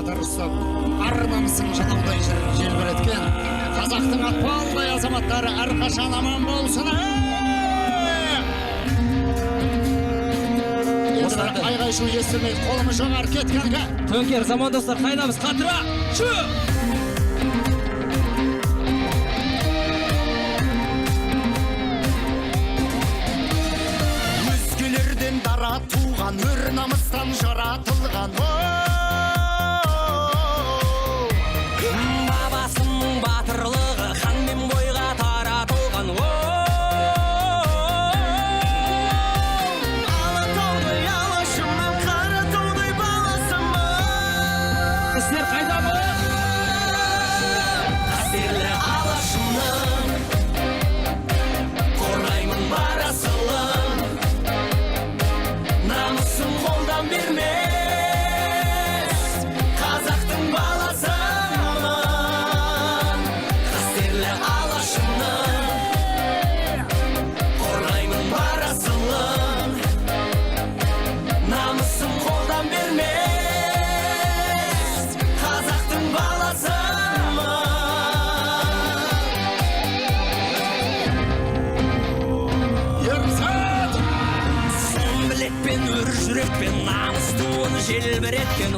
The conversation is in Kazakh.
қатар ұстап, ар намысын жалаудай желбіреткен қазақтың атпалдай азаматтары әрқашан аман болсын. Айғайшыл естілмей қолымыз жоғары кеткенге Төңкер замандастар қайдамыз қатыра шы! Өзгелерден дара туған, өр намыстан жаратылған. Бабасының батырлығы хан мен бойға таратылған. Сіздер қайдамыз? Қастерлі алашымның қорғаймын бар асылын, намысын қолдан бермес қазақтың баласымын. Қастерлі алашымның қорғаймын бар асылын, намысын қолдан бермес қазақтың баласымын. Сын білекпен өр жүрекпен намыс туын желбіреткен.